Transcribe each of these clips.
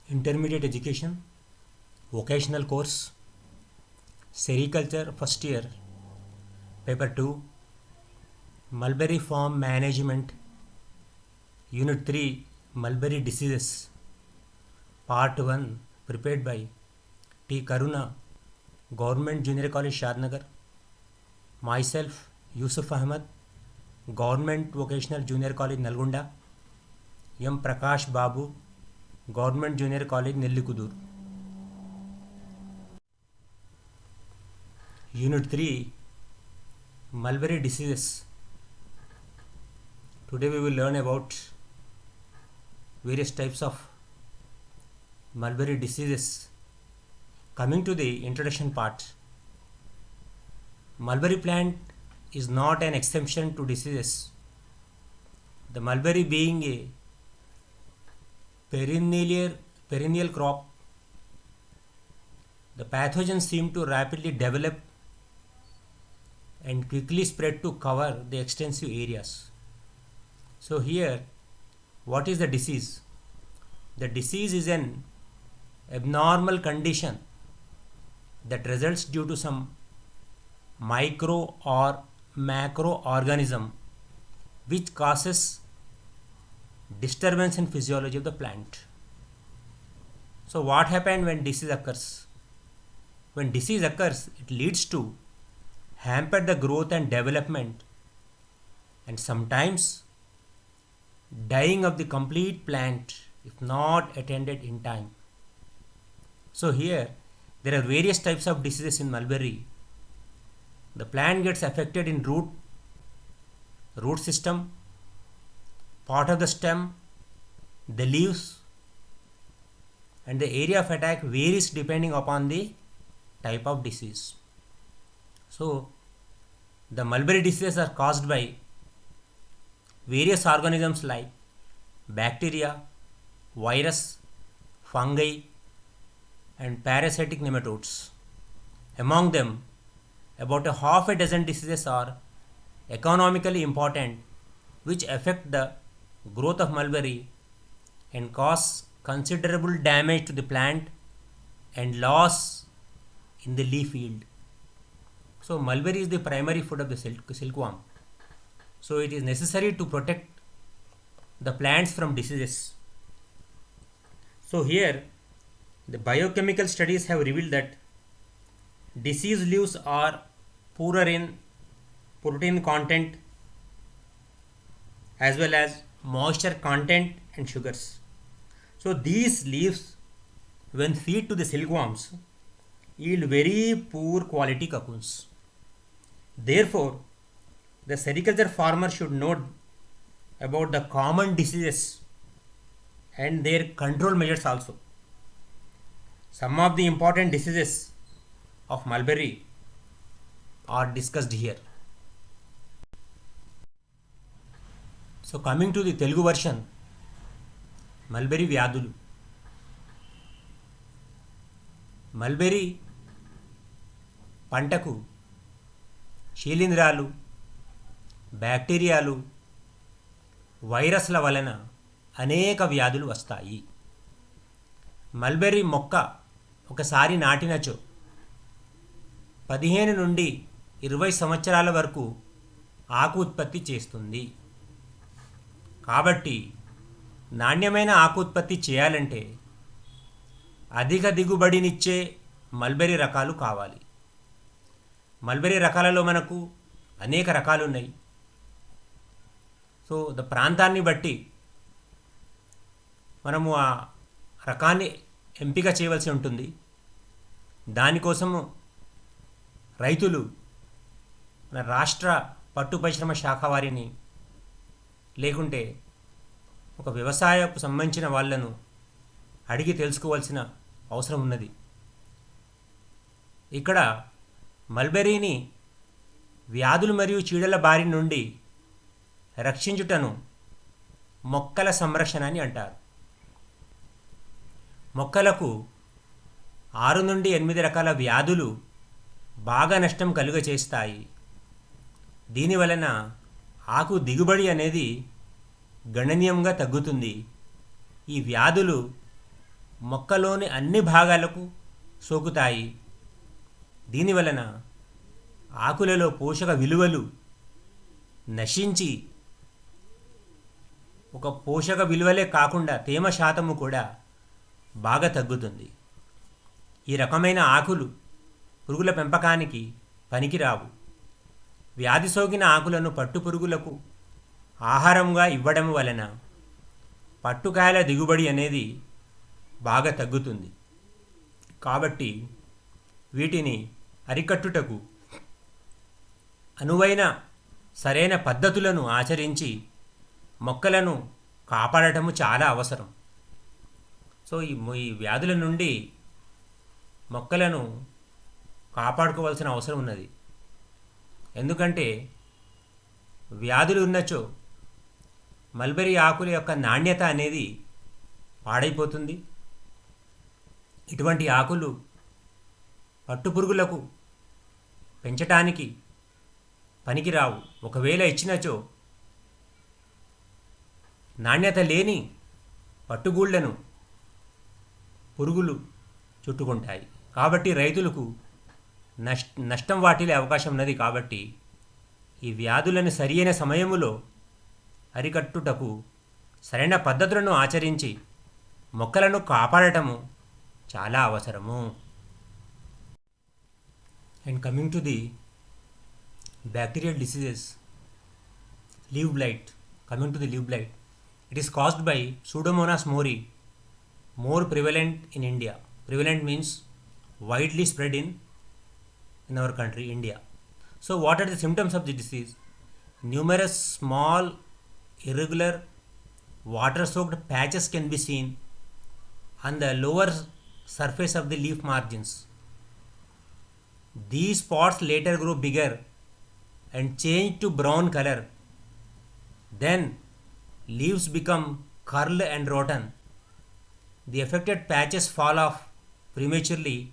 Intermediate education, vocational course, sericulture first year, paper 2, mulberry farm management, unit 3, mulberry diseases, part 1, prepared by T. Karuna, Government Junior College, Shadnagar. Myself, Yusuf Ahmed, Government Vocational Junior College, Nalgonda. M. Prakash Babu, Government Junior College, Nellikudur. Unit 3, mulberry diseases. Today we will learn about various types of mulberry diseases. Coming to the introduction part, mulberry plant is not an exception to diseases. The mulberry being a perennial crop, the pathogens seem to rapidly develop and quickly spread to cover the extensive areas. So here, what is the disease? The disease is an abnormal condition that results due to some micro or macroorganism which causes disturbance in physiology of the plant. So what happens when disease occurs? When disease occurs, it leads to hamper the growth and development and sometimes dying of the complete plant if not attended in time. So here there are various types of diseases in mulberry. The plant gets affected in root system, part of the stem, the leaves, and the area of attack varies depending upon the type of disease. So the mulberry diseases are caused by various organisms like bacteria, virus, fungi, and parasitic nematodes. Among them, about a half a dozen diseases are economically important, which affect the growth of mulberry and cause considerable damage to the plant and loss in the leaf yield. So mulberry is the primary food of the silkworm. So it is necessary to protect the plants from diseases. So here the biochemical studies have revealed that diseased leaves are poorer in protein content as well as moisture content and sugars. So these leaves, when fed to the silkworms, yield very poor quality cocoons. Therefore, the sericulture farmer should know about the common diseases and their control measures also. Some of the important diseases of mulberry are discussed here. So coming to the Telugu version, mulberry వ్యాధులు. Mulberry పంటకు శీలింధ్రాలు, బ్యాక్టీరియాలు, వైరస్ల వలన అనేక వ్యాధులు వస్తాయి. Mulberry మొక్క ఒకసారి నాటినచో 15 నుండి 20 సంవత్సరాల వరకు ఆకు ఉత్పత్తి చేస్తుంది. కాబట్టి నాణ్యమైన ఆకు ఉత్పత్తి చేయాలంటే అధిక దిగుబడినిచ్చే మల్బెరీ రకాలు కావాలి. మల్బెరీ రకాలలో మనకు అనేక రకాలు ఉన్నాయి. సో ప్రాంతాన్ని బట్టి మనము ఆ రకాన్ని ఎంపిక చేయవలసి ఉంటుంది. దానికోసము రైతులు మన రాష్ట్ర పట్టు పరిశ్రమ శాఖ వారిని లేకుంటే ఒక వ్యవసాయకు సంబంధించిన వాళ్ళను అడిగి తెలుసుకోవాల్సిన అవసరం ఉన్నది. ఇక్కడ మల్బెరీని వ్యాధులు మరియు చీడల బారి నుండి రక్షించుటను మొక్కల సంరక్షణ అని అంటారు. మొక్కలకు 6 నుండి 8 రకాల వ్యాధులు బాగా నష్టం కలుగచేస్తాయి. దీనివలన ఆకు దిగుబడి అనేది గణనీయంగా తగ్గుతుంది. ఈ వ్యాధులు మొక్కలోని అన్ని భాగాలకు సోకుతాయి. దీనివలన ఆకులలో పోషక విలువలు నశించి ఒక పోషక విలువలే కాకుండా తేమ శాతము కూడా బాగా తగ్గుతుంది. ఈ రకమైన ఆకులు పురుగుల పెంపకానికి పనికిరావు. వ్యాధి సోకిన ఆకులను పట్టుపురుగులకు ఆహారంగా ఇవ్వడం వలన పట్టుకాయల దిగుబడి అనేది బాగా తగ్గుతుంది. కాబట్టి వీటిని అరికట్టుటకు అనువైన సరైన పద్ధతులను ఆచరించి మొక్కలను కాపాడటము చాలా అవసరం. సో ఈ వ్యాధుల నుండి మొక్కలను కాపాడుకోవాల్సిన అవసరం ఉన్నది. ఎందుకంటే వ్యాధులు ఉన్నచో మల్బరీ ఆకుల యొక్క నాణ్యత అనేది పాడైపోతుంది. ఇటువంటి ఆకులు పట్టుపురుగులకు పెంచటానికి పనికిరావు. ఒకవేళ ఇచ్చినచో నాణ్యత లేని పట్టుగూళ్లను పురుగులు చుట్టుకుంటాయి. కాబట్టి రైతులకు నష్టం వాటిల్లే అవకాశం ఉన్నది. కాబట్టి ఈ వ్యాధులను సరియైన సమయములో అరికట్టుటకు సరైన పద్ధతులను ఆచరించి మొక్కలను కాపాడటము చాలా అవసరము. And coming to the bacterial diseases, leaf blight. Coming to the leaf blight, it is caused by Pseudomonas mori, more prevalent in India. Prevalent means widely spread in our country, India. So what are the symptoms of the disease? Numerous small irregular water soaked patches can be seen on the lower surface of the leaf margins. These spots later grow bigger and change to brown color. Then leaves become curled and rotten. The affected patches fall off prematurely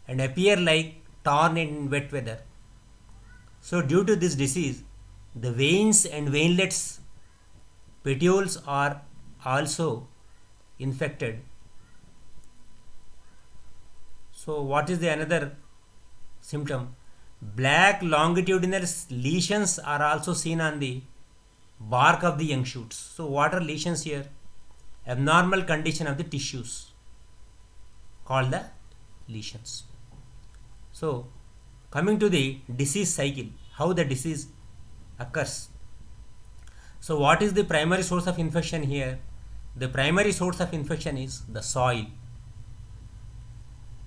and appear like torn in wet weather. So due to this disease, the veins and veinlets, petioles are also infected. So what is the another symptom? Black longitudinal lesions are also seen on the bark of the young shoots. So what are lesions here? Abnormal condition of the tissues called the lesions. So coming to the disease cycle, how the disease occurs. So what is the primary source of infection here? The primary source of infection is the soil,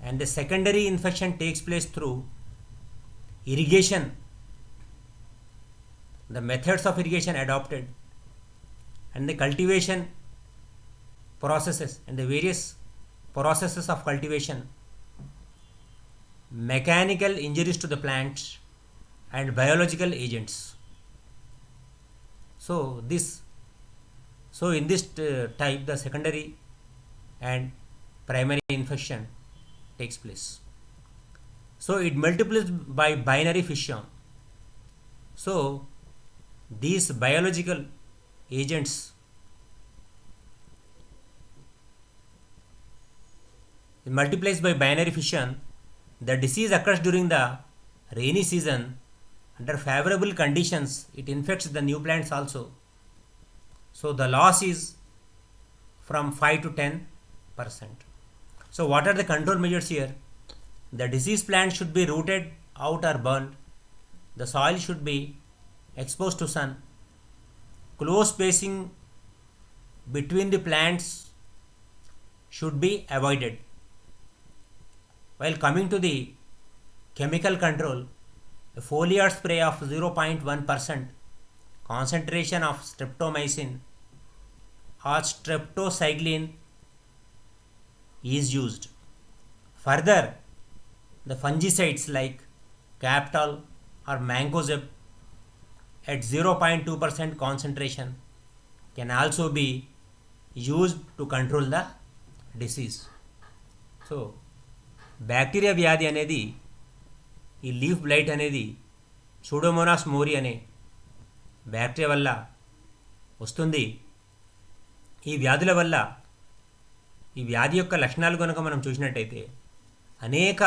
and the secondary infection takes place through irrigation, the methods of irrigation adopted, and the cultivation processes and the various processes of cultivation, mechanical injuries to the plants, and biological agents. So in this type, the secondary and primary infection takes place. So it multiplies by binary fission. So these biological agents it multiplies by binary fission. The disease occurs during the rainy season. Under favorable conditions, it infects the new plants also. So the loss is from 5 to 10%. So what are the control measures here? The diseased plant should be rooted out or burned. The soil should be exposed to sun. Close spacing between the plants should be avoided. While coming to the chemical control, a foliar spray of 0.1% concentration of streptomycin or streptocycline is used. Further, the fungicides like Captol or Mancozeb at 0.2% concentration can also be used to control the disease. So bacteria వ్యాధి అనేది, ఈ leaf blight అనేది Pseudomonas mori అనే bacteria వల్ల వస్తుంది. ఈ వ్యాధుల వల్ల ఈ వ్యాధి యొక్క లక్షణాలు కనుక మనం చూసినట్టయితే అనేక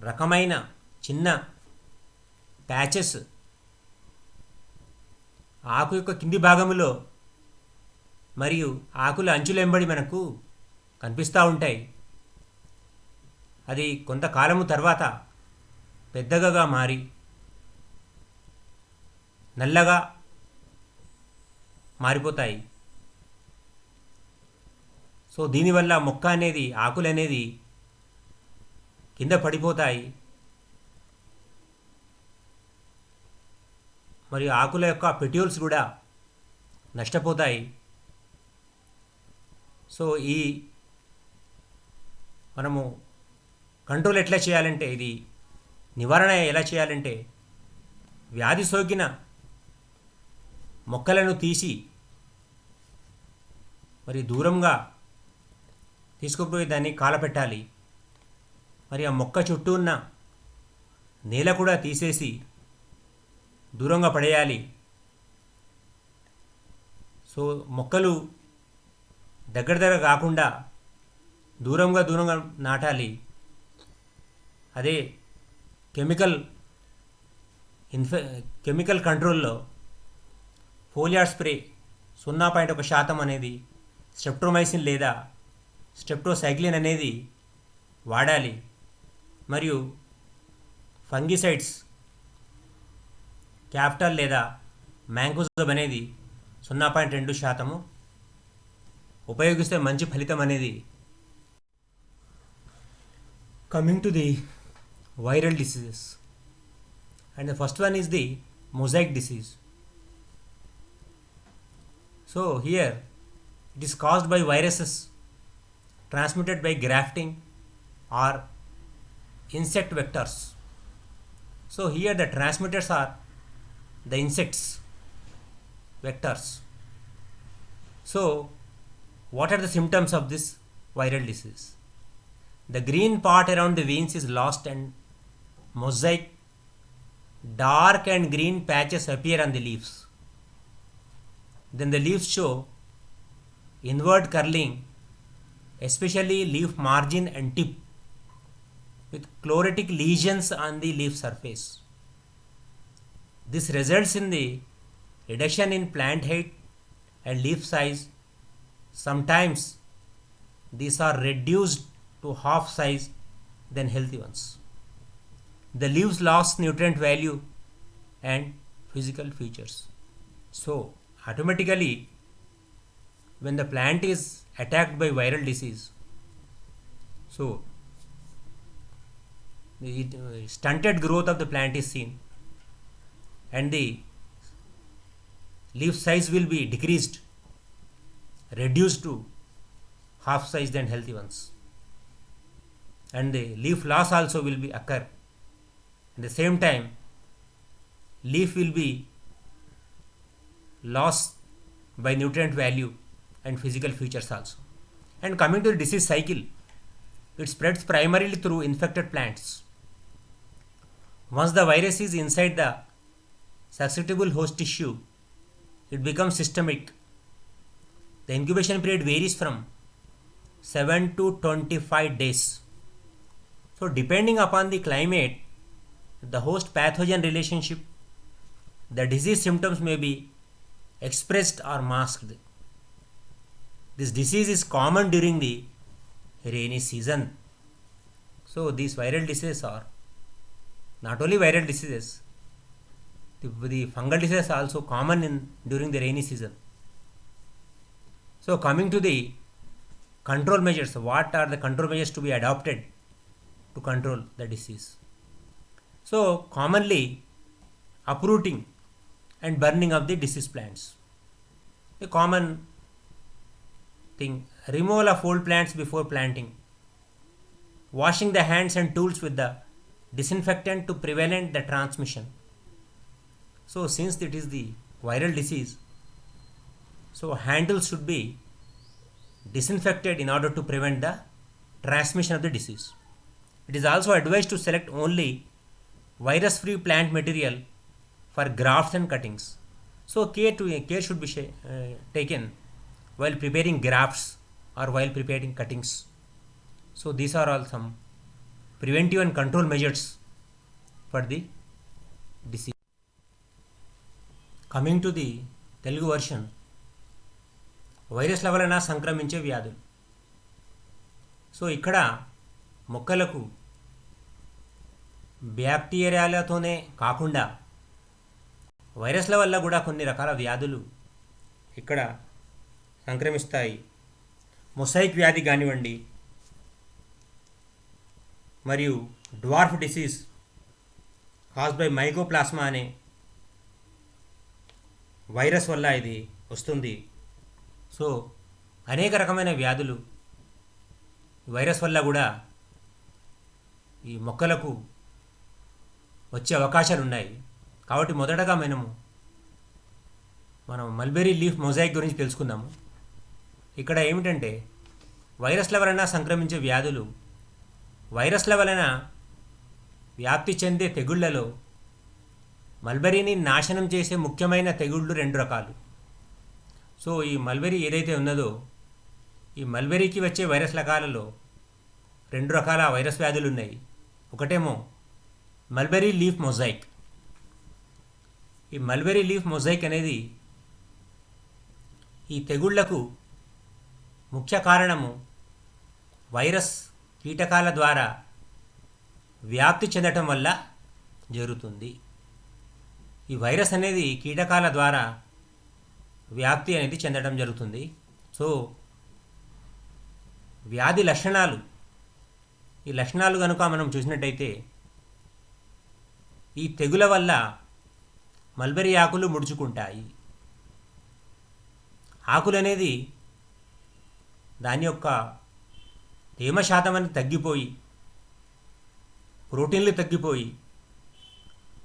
రకమైన చిన్న ప్యాచెస్ ఆకు యొక్క కింది భాగంలో మరియు ఆకుల అంచులెంబడి మనకు కనిపిస్తూ ఉంటాయి. అది కొంతకాలము తర్వాత పెద్దగా మారి నల్లగా మారిపోతాయి. సో దీనివల్ల మొక్క అనేది ఆకులు అనేది కింద పడిపోతాయి మరియు ఆకుల యొక్క పెట్యూల్స్ కూడా నష్టపోతాయి. సో ఈ మనము కంట్రోల్ ఎట్లా చేయాలంటే, ఇది నివారణ ఎలా చేయాలంటే, వ్యాధి సోకిన మొక్కలను తీసి మరి దూరంగా తీసుకుపోయి దాన్ని కాలపెట్టాలి. మరి ఆ మొక్క చుట్టూ ఉన్న నేల కూడా తీసేసి దూరంగా పడేయాలి. సో మొక్కలు దగ్గర కాకుండా దూరంగా నాటాలి. అదే కెమికల్ కంట్రోల్లో ఫోలియార్ స్ప్రే 0.1% అనేది స్ట్రెప్టోమైసిన్ లేదా స్ట్రెప్టోసైక్లిన్ అనేది వాడాలి. మరియు ఫంగిసైడ్స్ క్యాప్టాల్ లేదా మ్యాంకోజోబ్ అనేది 0.2% ఉపయోగిస్తే మంచి ఫలితం అనేది. Coming to the viral diseases, and the first one is the mosaic disease. So here it is caused by viruses transmitted by grafting or insect vectors. So here the transmitters are the insects vectors. So what are the symptoms of this viral disease? The green part around the veins is lost and mosaic dark and green patches appear on the leaves. Then the leaves show inward curling, especially leaf margin and tip, with chlorotic lesions on the leaf surface. This results in the reduction in plant height and leaf size. Sometimes these are reduced to half size than healthy ones. The leaves lost nutrient value and physical features. So automatically when the plant is attacked by viral disease, so the stunted growth of the plant is seen and the leaf size will be decreased, reduced to half size than healthy ones, and the leaf loss also will be occur. At the same time, leaf will be lost by nutrient value and physical features also. And coming to the disease cycle, it spreads primarily through infected plants. Once the virus is inside the susceptible host tissue, it becomes systemic. The incubation period varies from 7 to 25 days. So depending upon the climate, the host pathogen relationship, the disease symptoms may be expressed or masked. This disease is common during the rainy season. So these viral diseases are not only viral diseases, the fungal diseases are also common during the rainy season. So coming to the control measures, what are the control measures to be adopted to control the disease? So commonly uprooting and burning of the diseased plants. A common thing, removal of old plants before planting, washing the hands and tools with the disinfectant to prevent the transmission. So since it is the viral disease, so handles should be disinfected in order to prevent the transmission of the disease. It is also advised to select only virus-free plant material for grafts and cuttings. So care should be taken while preparing grafts or while preparing cuttings. So these are all some preventive and control measures for the disease. Coming to the Telugu version, వైరస్ల వలన సంక్రమించే వ్యాధులు. So ఇక్కడ మొక్కలకు బ్యాక్టీరియాలతోనే కాకుండా వైరస్ల వల్ల కూడా కొన్ని రకాల వ్యాధులు ఇక్కడ సంక్రమిస్తాయి. మొసైక్ వ్యాధి కానివ్వండి, మరియు dwarf disease cause by mycoplasma అనే వైరస్ వల్ల ఇది వస్తుంది. సో అనేక రకమైన వ్యాధులు వైరస్ వల్ల కూడా ఈ మొక్కలకు వచ్చే అవకాశాలు ఉన్నాయి. కాబట్టి మొదటగా మనం మల్బెరీ లీఫ్ మొజాయిక్ గురించి తెలుసుకుందాము. ఇక్కడ ఏమిటంటే వైరస్ల వలన సంక్రమించే వ్యాధులు, వైరస్ల వలన వ్యాప్తి చెందే తెగుళ్లలో మల్బెరీని నాశనం చేసే ముఖ్యమైన తెగుళ్ళు 2 రకాలు. సో ఈ మల్బెరీ ఏదైతే ఉన్నదో, ఈ మల్బెరీకి వచ్చే వైరస్ రకాలలో 2 రకాల వైరస్ వ్యాధులు ఉన్నాయి. ఒకటేమో మల్బెరీ లీఫ్ మొజాయిక్. ఈ మల్బెరీ లీఫ్ మొజాయిక్ అనేది ఈ తెగుళ్లకు ముఖ్య కారణము వైరస్ కీటకాల ద్వారా వ్యాప్తి చెందటం వల్ల జరుగుతుంది. ఈ వైరస్ అనేది కీటకాల ద్వారా వ్యాప్తి అనేది చెందడం జరుగుతుంది. సో వ్యాధి లక్షణాలు, ఈ లక్షణాలు కనుక మనం చూసినట్టయితే, ఈ తెగుల వల్ల మల్బెరీ ఆకులు ముడుచుకుంటాయి. ఆకులు అనేది దాని యొక్క తేమ శాతం అనేది తగ్గిపోయి, ప్రోటీన్లు తగ్గిపోయి,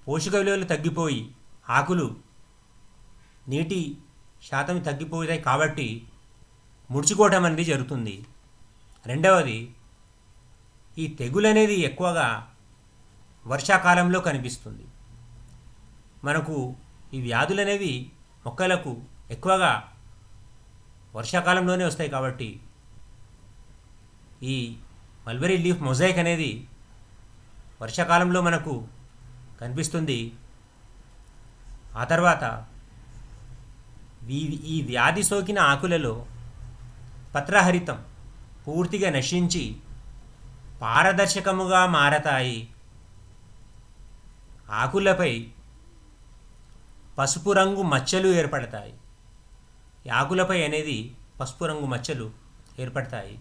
పోషక విలువలు తగ్గిపోయి, ఆకులు నీటి శాతం తగ్గిపోతాయి. కాబట్టి ముడుచుకోవటం అనేది జరుగుతుంది. రెండవది, ఈ తెగులు అనేది ఎక్కువగా వర్షాకాలంలో కనిపిస్తుంది. మనకు ఈ వ్యాధులు అనేవి మొక్కలకు ఎక్కువగా వర్షాకాలంలోనే వస్తాయి. కాబట్టి ఈ మల్బెరీ లీఫ్ మొజాయిక్ అనేది వర్షాకాలంలో మనకు కనిపిస్తుంది. ఆ తర్వాత ఈ వ్యాధి సోకిన ఆకులలో పత్రహరితం పూర్తిగా నశించి పారదర్శకముగా మారతాయి. ఆకులపై పసుపు రంగు మచ్చలు ఏర్పడతాయి. ఈ ఆకులపై అనేది పసుపు రంగు మచ్చలు ఏర్పడతాయి.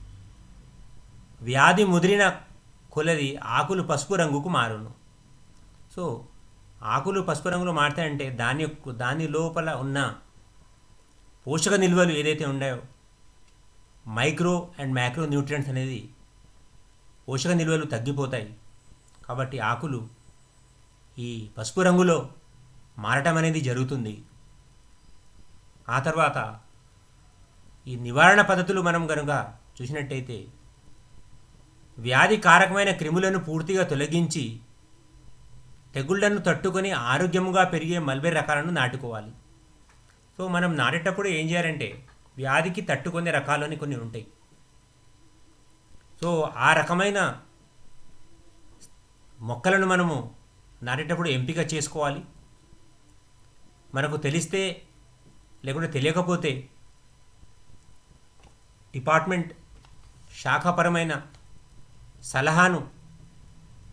వ్యాధి ముదిరిన కొలది ఆకులు పసుపు రంగుకు మారును. సో ఆకులు పసుపు రంగులో మారుతాయంటే దాని లోపల ఉన్న పోషక నిల్వలు ఏదైతే ఉన్నాయో, మైక్రో అండ్ మ్యాక్రో న్యూట్రియంట్స్ అనేది పోషక నిల్వలు తగ్గిపోతాయి. కాబట్టి ఆకులు ఈ పసుపు రంగులో మారటం అనేది జరుగుతుంది. ఆ తర్వాత ఈ నివారణ పద్ధతులు మనం కనుక చూసినట్టయితే, వ్యాధి కారకమైన క్రిములను పూర్తిగా తొలగించి తెగుళ్లను తట్టుకొని ఆరోగ్యముగా పెరిగే మల్బెరీ రకాలను నాటుకోవాలి. సో మనం నాటేటప్పుడు ఏం చేయాలంటే, వ్యాధికి తట్టుకునే రకాలు అని కొన్ని ఉంటాయి. సో ఆ రకమైన మొక్కలను మనము నాటేటప్పుడు ఎంపిక చేసుకోవాలి. మనకు తెలిస్తే, లేకుంటే తెలియకపోతే డిపార్ట్మెంట్ శాఖాపరమైన సలహాను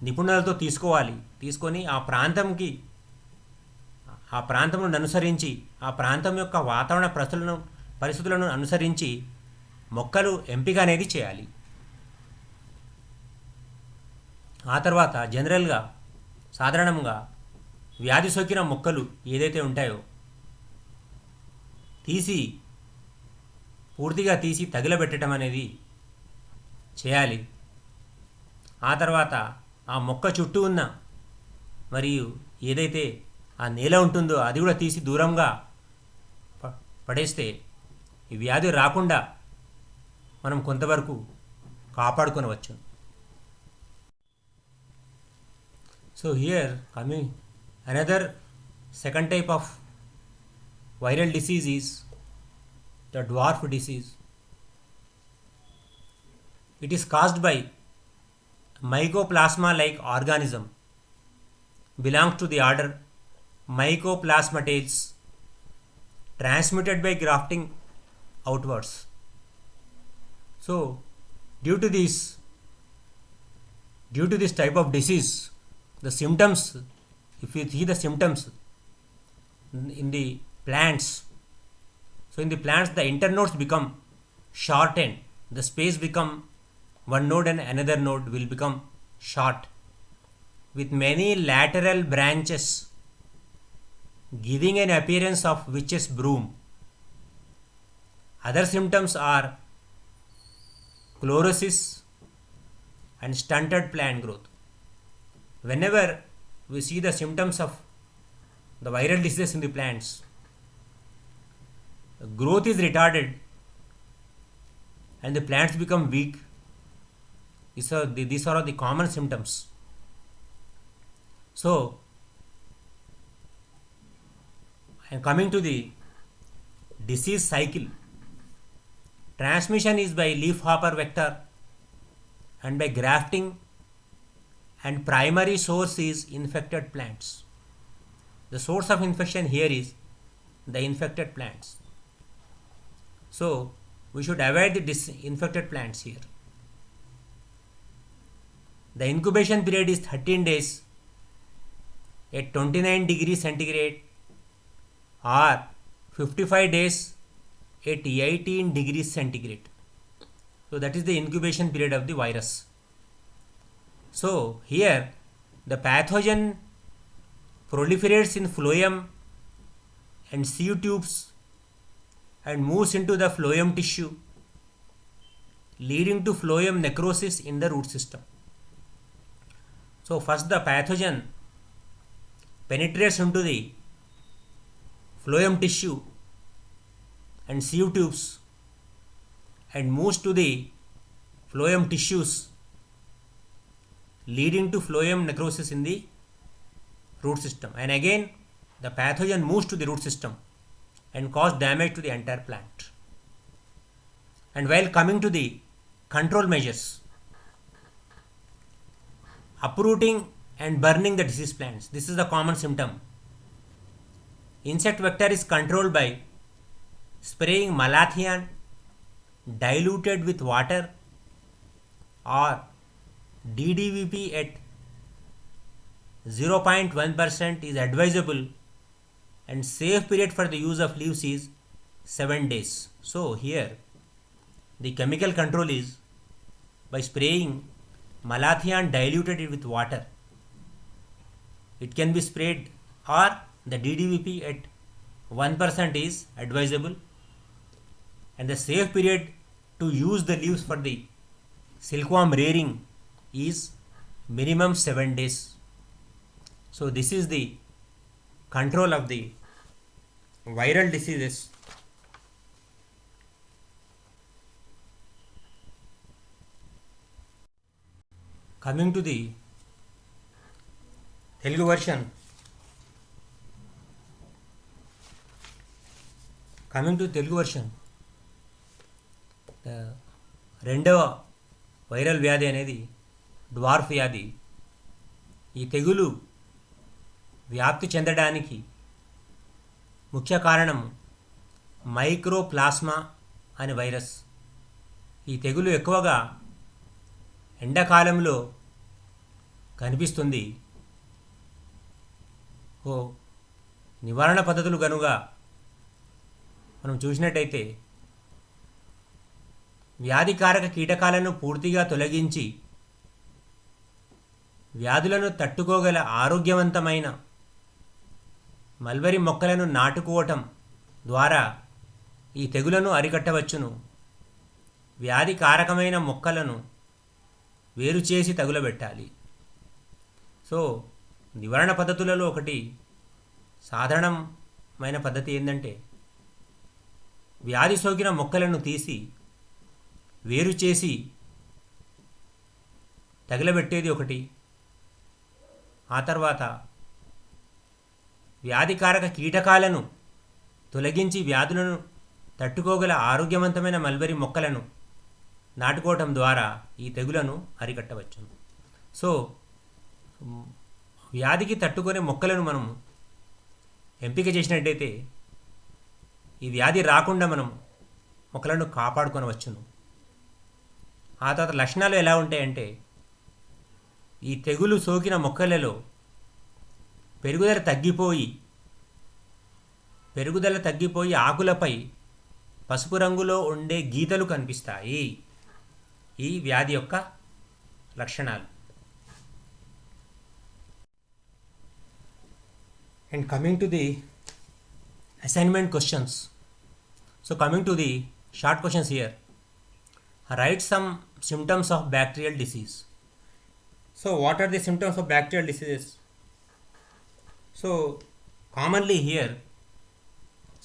నిపుణులతో తీసుకోవాలి. తీసుకొని ఆ ప్రాంతమును అనుసరించి, ఆ ప్రాంతం యొక్క వాతావరణ పరిస్థితులను అనుసరించి మొక్కలు ఎంపిక అనేది చేయాలి. ఆ తర్వాత జనరల్గా సాధారణంగా వ్యాధి సోకిన మొక్కలు ఏదైతే ఉంటాయో పూర్తిగా తీసి తగిలబెట్టడం అనేది చేయాలి. ఆ తర్వాత ఆ మొక్క చుట్టూ ఉన్న మరియు ఏదైతే ఆ నేల ఉంటుందో అది కూడా తీసి దూరంగా పడేస్తే ఈ వ్యాధి రాకుండా మనం కొంతవరకు కాపాడుకొనవచ్చు. So here coming another second type of viral disease is the dwarf disease. It is caused by Mycoplasma like organism, belongs to the order Mycoplasmatids, transmitted by grafting outwards. So due to this type of disease, the symptoms, if you see the symptoms in the plants, so in the plants the internodes become shortened, the space become one node and another node will become short with many lateral branches, giving an appearance of witch's broom. Other symptoms are chlorosis and stunted plant growth. Whenever we see the symptoms of the viral diseases in the plants, growth is retarded and the plants become weak. These are the common symptoms. So, I am coming to the disease cycle. Transmission is by leafhopper vector and by grafting, and primary source is infected plants. The source of infection here is the infected plants. So, we should avoid the infected plants here. The incubation period is 13 days at 29 degrees centigrade or 55 days at 18 degrees centigrade. So that is the incubation period of the virus. So here the pathogen proliferates in phloem and sieve tubes and moves into the phloem tissue, leading to phloem necrosis in the root system. So first the pathogen penetrates into the phloem tissue and sieve tubes and moves to the phloem tissues, leading to phloem necrosis in the root system. And again the pathogen moves to the root system and cause damage to the entire plant. And while coming to the control measures, uprooting and burning the diseased plants. This is the common symptom. Insect vector is controlled by spraying malathion diluted with water or DDVP at 0.1% is advisable, and safe period for the use of leaves is 7 days. So here the chemical control is by spraying malathion diluted with water. It can be sprayed, or the DDVP at 1% is advisable, and the safe period to use the leaves for the silkworm rearing is minimum 7 days. So this is the control of the viral diseases. Coming to the Telugu version. రెండవ viral వ్యాధి అనేది dwarf వ్యాధి. ఈ తెగులు వ్యాప్తి చెందడానికి ముఖ్య కారణం మైక్రోప్లాస్మా అనే వైరస్. ఈ తెగులు ఎక్కువగా ఎండాకాలంలో కనిపిస్తుంది. నివారణ పద్ధతులు కనుక మనం చూసినట్టయితే వ్యాధికారక కీటకాలను పూర్తిగా తొలగించి వ్యాధులను తట్టుకోగల ఆరోగ్యవంతమైన మల్బరీ మొక్కలను నాటుకోవటం ద్వారా ఈ తెగులను అరికట్టవచ్చును. వ్యాధికారకమైన మొక్కలను వేరు చేసి తగులబెట్టాలి. సో నివారణ పద్ధతులలో ఒకటి సాధారణమైన పద్ధతి ఏంటంటే వ్యాధి సోకిన మొక్కలను తీసి వేరు చేసి తగిలబెట్టేది ఒకటి. ఆ తర్వాత వ్యాధికారక కీటకాలను తొలగించి వ్యాధులను తట్టుకోగల ఆరోగ్యవంతమైన మల్బరీ మొక్కలను నాటుకోవటం ద్వారా ఈ తెగులను అరికట్టవచ్చును. సో వ్యాధికి తట్టుకునే మొక్కలను మనం ఎంపిక చేసినట్టయితే ఈ వ్యాధి రాకుండా మనం మొక్కలను కాపాడుకొనవచ్చును. ఆ తర్వాత లక్షణాలు ఎలా ఉంటాయంటే, ఈ తెగులు సోకిన మొక్కలలో పెరుగుదల తగ్గిపోయి ఆకులపై పసుపు రంగులో ఉండే గీతలు కనిపిస్తాయి. ఈ వ్యాధి యొక్క లక్షణాలు. And coming to the assignment questions. So coming to the short questions here. Write some symptoms of bacterial disease. So what are the symptoms of bacterial diseases? So commonly here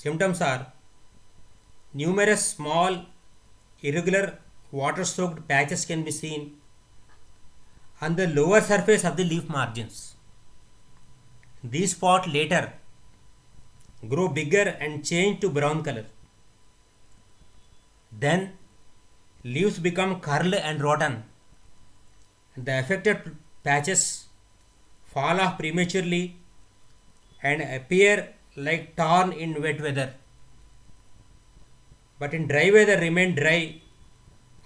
symptoms are numerous small irregular water soaked patches can be seen on the lower surface of the leaf margins. These spots later grow bigger and change to brown color. Then leaves become curled and rotten. The affected patches fall off prematurely and appear like torn in wet weather, but in dry weather remain dry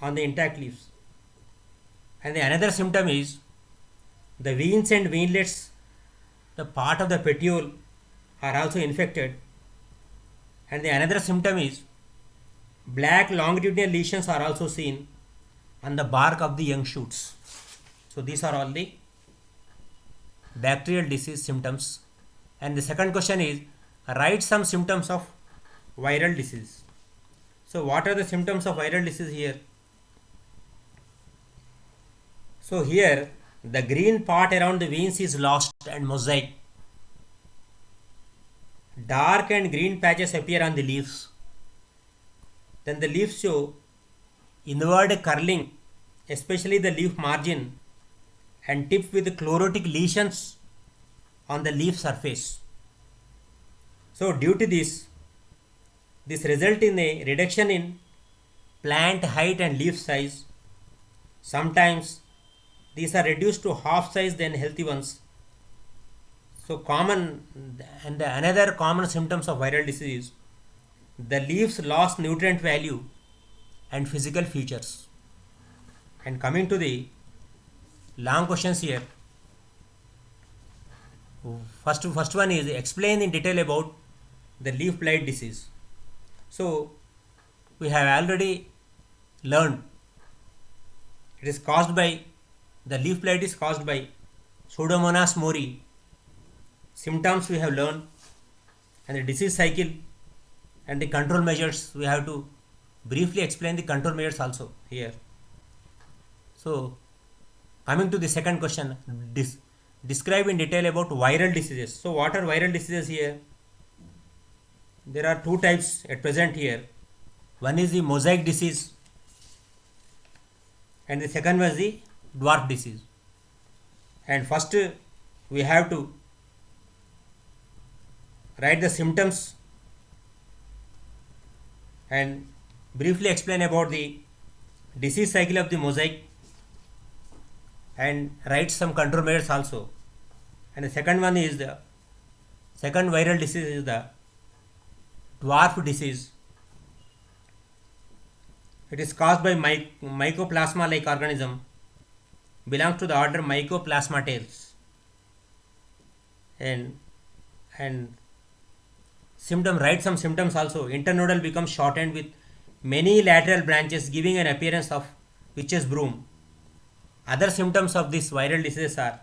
on the intact leaves. And the another symptom is the veins and veinlets, the part of the petiole, are also infected. And the another symptom is black longitudinal lesions are also seen on the bark of the young shoots. So these are all the bacterial disease symptoms. And the second question is, write some symptoms of viral disease. So what are the symptoms of viral disease here? So here the green part around the veins is lost and mosaic. Dark and green patches appear on the leaves. Then the leaves show inward curling, especially the leaf margin, and tipped with chlorotic lesions on the leaf surface. So due to this result in a reduction in plant height and leaf size. Sometimes these are reduced to half size than healthy ones. So another common symptoms of viral disease is the leaves lost nutrient value and physical features. And coming to the long questions here. First one is, explain in detail about the leaf blight disease. So we have already learned it is caused by the leaf blight is caused by Pseudomonas mori. Symptoms we have learned, and the disease cycle and the control measures. We have to briefly explain the control measures also here. So coming to the second question, describe in detail about viral diseases. So what are viral diseases here? There are two types at present here. One is the mosaic disease and the second was the dwarf disease. And first we have to write the symptoms and briefly explain about the disease cycle of the mosaic and write some control measures also. And the second one is the second viral disease is the dwarf disease. It is caused by Mycoplasma like organism, belongs to the order Mycoplasmatales, and write some symptoms also. Internodal becomes shortened with many lateral branches, giving an appearance of witch's broom. Other symptoms of this viral diseases are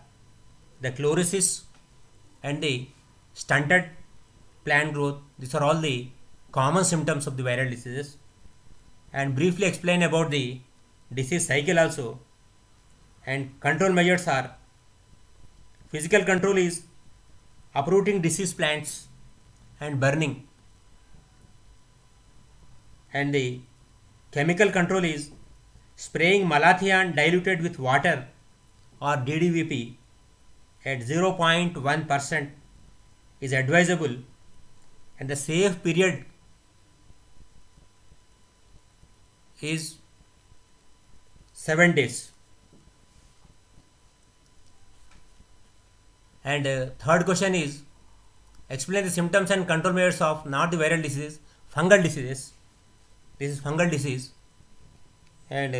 the chlorosis and the stunted plant growth. These are all the common symptoms of the viral diseases. And briefly explain about the disease cycle also. And control measures are, physical control is uprooting diseased plants and burning, and the chemical control is spraying malathion diluted with water or DDVP at 0.1% is advisable, and the safe period is 7 days. And third question is explain the symptoms and control measures of not the viral diseases, fungal diseases. This is fungal disease, and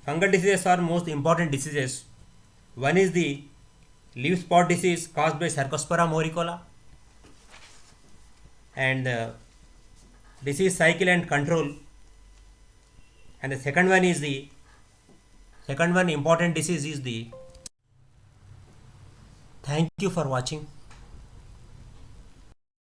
fungal diseases are most important diseases. One is the leaf spot disease caused by Cercospora moricola, and disease cycle and control. And the second one important disease is the. Thank you for watching.